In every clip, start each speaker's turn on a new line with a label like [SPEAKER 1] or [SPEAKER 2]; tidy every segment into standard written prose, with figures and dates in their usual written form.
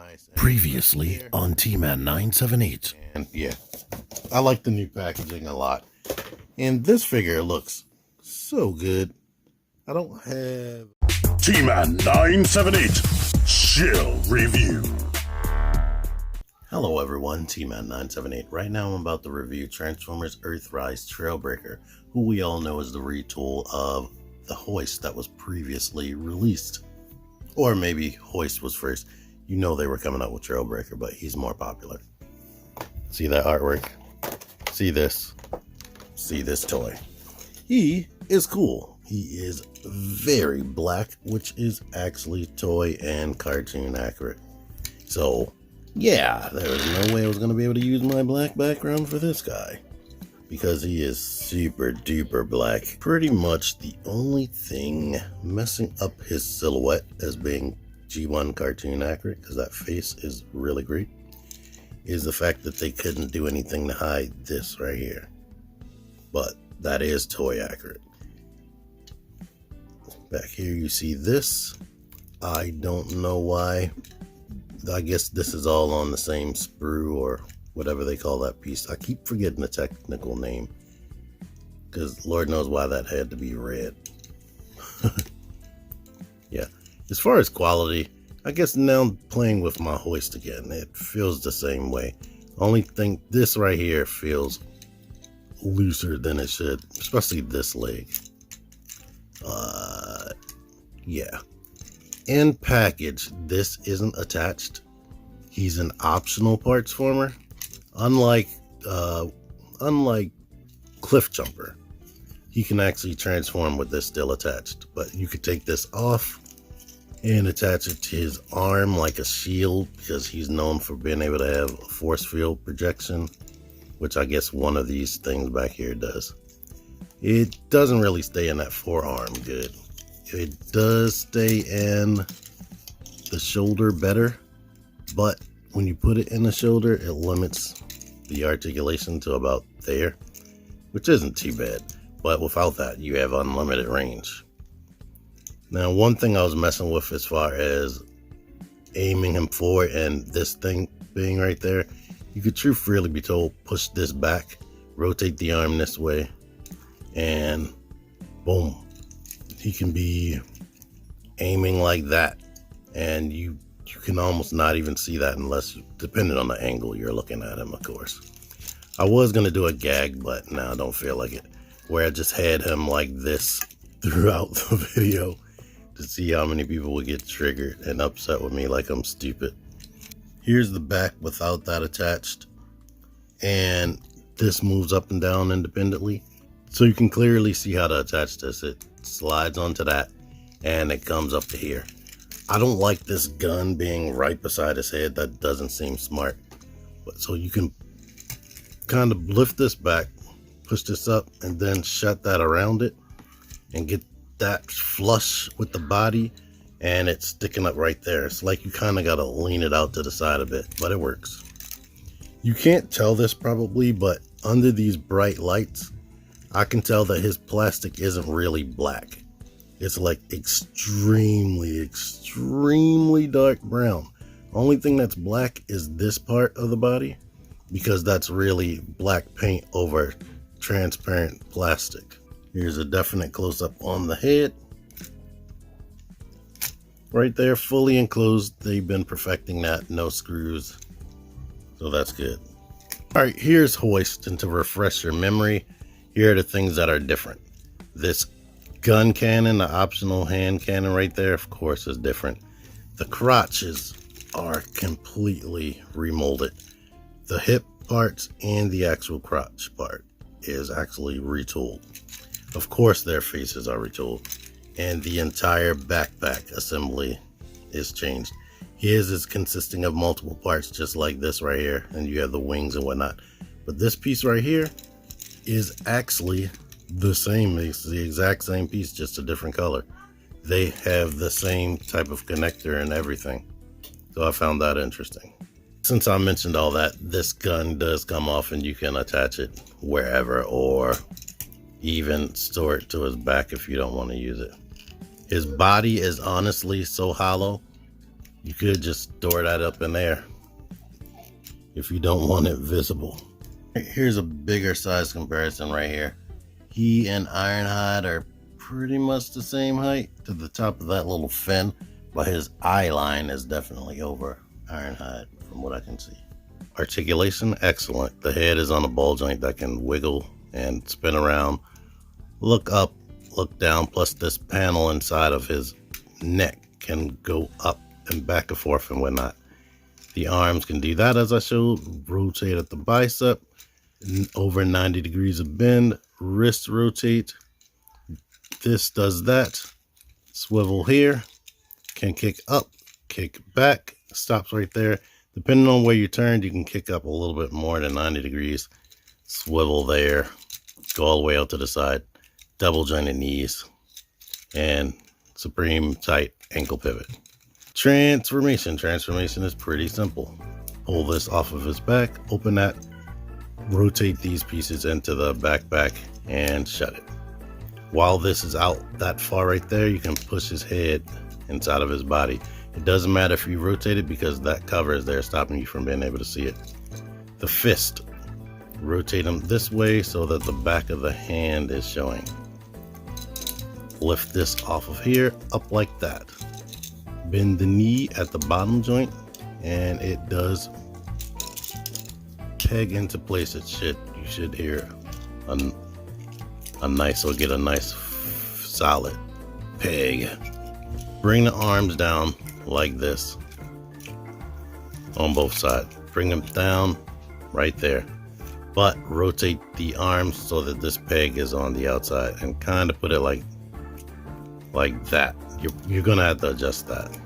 [SPEAKER 1] nice.
[SPEAKER 2] Previously on T-Man 978.
[SPEAKER 1] And yeah, I like the new packaging a lot. And this figure looks so good. I don't have
[SPEAKER 2] T-Man 978 Chill Review.
[SPEAKER 1] Hello everyone, T-Man 978. Right now I'm about to review Transformers Earthrise Trailbreaker, who we all know is the retool of the Hoist that was previously released. Or maybe Hoist was first. You know they were coming out with Trailbreaker, but he's more popular. See that artwork? See this? See this toy? He is cool. He is very black, which is actually toy and cartoon accurate. So, yeah, there was no way I was going to be able to use my black background for this guy. Because he is super duper black. Pretty much the only thing messing up his silhouette as being G1 cartoon accurate, because that face is really great, is the fact that they couldn't do anything to hide this right here. But that is toy accurate. Back here you see this. I don't know why. I guess this is all on the same sprue or whatever they call that piece. I keep forgetting the technical name, because Lord knows why that had to be red. Yeah. As far as quality, I guess now I'm playing with my Hoist again. It feels the same way. Only thing, this right here feels looser than it should, especially this leg. Yeah. In package, this isn't attached. He's an optional parts former. Unlike Cliff Jumper, he can actually transform with this still attached. But you could take this off and attach it to his arm like a shield, because he's known for being able to have a force field projection, which I guess one of these things back here does. It doesn't really stay in that forearm good. It does stay in the shoulder better, but when you put it in the shoulder, it limits the articulation to about there, which isn't too bad. But without that, you have unlimited range. Now, one thing I was messing with as far as aiming him forward and this thing being right there, you could truthfully be told, push this back, rotate the arm this way, and boom. He can be aiming like that, and you can almost not even see that unless, depending on the angle you're looking at him, of course. I was going to do a gag, but now I don't feel like it, where I just had him like this throughout the video to see how many people would get triggered and upset with me like I'm stupid. Here's the back without that attached, and this moves up and down independently. So you can clearly see how to attach this. It slides onto that, and it comes up to here. I don't like this gun being right beside his head. That doesn't seem smart. But so you can kind of lift this back, push this up, and then shut that around it and get that flush with the body, and it's sticking up right there. It's like you kind of got to lean it out to the side a bit, but it works. You can't tell this probably, but under these bright lights, I can tell that his plastic isn't really black. It's like extremely, extremely dark brown. Only thing that's black is this part of the body, because that's really black paint over transparent plastic. Here's a definite close-up on the head. Right there, fully enclosed. They've been perfecting that, no screws. So that's good. All right, here's Hoist, and to refresh your memory, here are the things that are different. This gun cannon, the optional hand cannon right there, of course, is different. The crotches are completely remolded. The hip parts and the actual crotch part is actually retooled. Of course, their faces are retooled. And the entire backpack assembly is changed. His is consisting of multiple parts, just like this right here, and you have the wings and whatnot. But this piece right here is actually the same. It's the exact same piece, just a different color. They have the same type of connector and everything. So I found that interesting. Since I mentioned all that, this gun does come off and you can attach it wherever, or even store it to his back if you don't want to use it. His body is honestly so hollow You could just store that up in there if you don't want it visible. Here's a bigger size comparison right here. He and Ironhide are pretty much the same height to the top of that little fin, but his eye line is definitely over Ironhide from what I can see. Articulation, excellent. The head is on a ball joint that can wiggle and spin around, look up, look down, plus this panel inside of his neck can go up and back and forth and whatnot. The arms can do that as I showed, rotate at the bicep, over 90 degrees of bend, wrist rotate. This does that. Swivel here, can kick up, kick back, stops right there. Depending on where you turn, you can kick up a little bit more than 90 degrees. Swivel there, go all the way out to the side, double jointed knees, and supreme tight ankle pivot. Transformation is pretty simple. Pull this off of his back, open that, rotate these pieces into the backpack, and shut it. While this is out that far right there, you can push his head inside of his body. It doesn't matter if you rotate it because that cover is there stopping you from being able to see it. The fist, rotate them this way so that the back of the hand is showing. Lift this off of here, up like that. Bend the knee at the bottom joint, and it does peg into place. You should hear a nice, or get a nice solid peg. Bring the arms down like this on both sides. Bring them down right there, but rotate the arms so that this peg is on the outside, and kind of put it like that. You're gonna have to adjust that.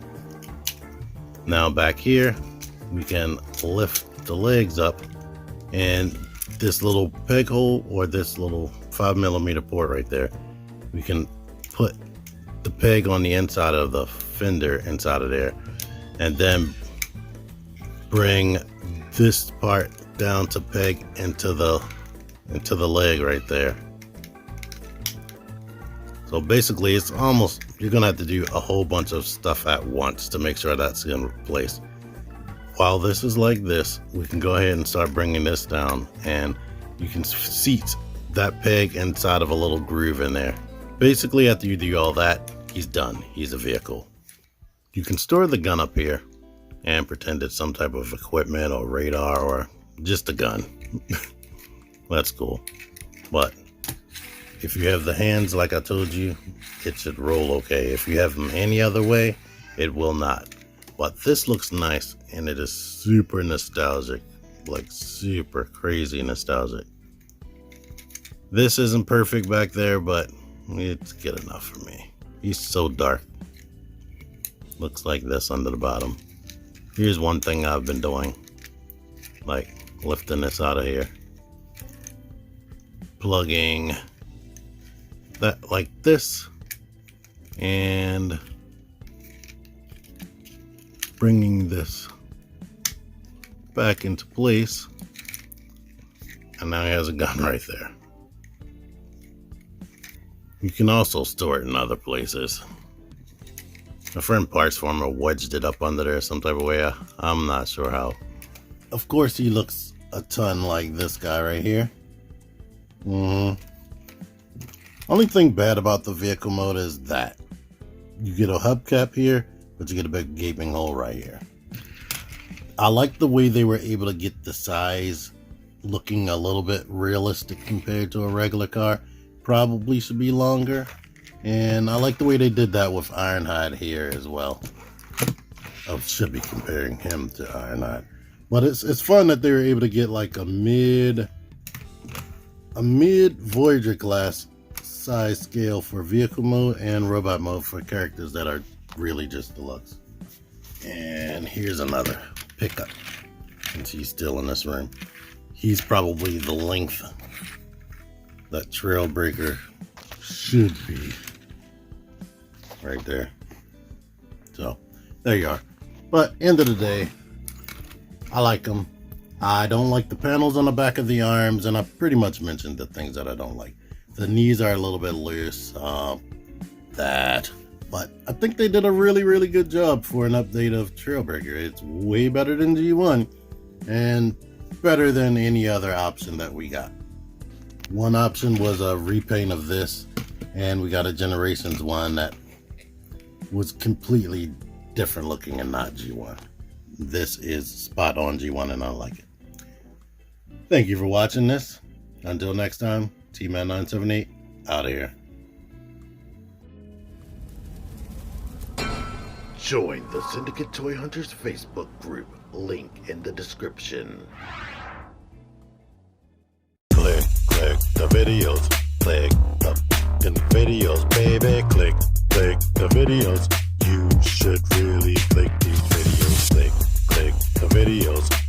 [SPEAKER 1] Now back here, we can lift the legs up, and this little peg hole, or this little 5mm port right there, we can put the peg on the inside of the fender inside of there, and then bring this part down to peg into the leg right there. So basically it's almost, you're gonna have to do a whole bunch of stuff at once to make sure that's in place. While this is like this, we can go ahead and start bringing this down, and you can seat that peg inside of a little groove in there. Basically, after you do all that, he's done. He's a vehicle. You can store the gun up here and pretend it's some type of equipment or radar or just a gun. That's cool. But if you have the hands like I told you, it should roll okay. If you have them any other way, it will not. But this looks nice, and it is super nostalgic, like super crazy nostalgic. This isn't perfect back there, but it's good enough for me. He's so dark. Looks like this under the bottom. Here's one thing I've been doing, like lifting this out of here, plugging that like this, and bringing this back into place, and now he has a gun right there. You can also store it in other places. My friend Parts Former wedged it up under there some type of way. I'm not sure how. Of course, he looks a ton like this guy right here. Only thing bad about the vehicle mode is that you get a hubcap here, but you get a big gaping hole right here. I like the way they were able to get the size looking a little bit realistic compared to a regular car. Probably should be longer, and I like the way they did that with Ironhide here as well. I should be comparing him to Ironhide, but it's fun that they were able to get like a mid Voyager class size scale for vehicle mode and robot mode for characters that are really just deluxe. And here's another pickup, since he's still in this room. He's probably the length that Trailbreaker should be right there. So there you are. But end of the day, I like them. I don't like the panels on the back of the arms, and I pretty much mentioned the things that I don't like. The knees are a little bit loose. That But I think they did a really, really good job for an update of Trailbreaker. It's way better than G1 and better than any other option that we got. One option was a repaint of this, and we got a Generations one that was completely different looking and not G1. This is spot on G1 and I like it. Thank you for watching this. Until next time, T-Man978 out of here.
[SPEAKER 2] Join the Syndicate Toy Hunters Facebook group. Link in the description.
[SPEAKER 1] Click the videos. Click the videos, baby. Click the videos. You should really click these videos. Click the videos.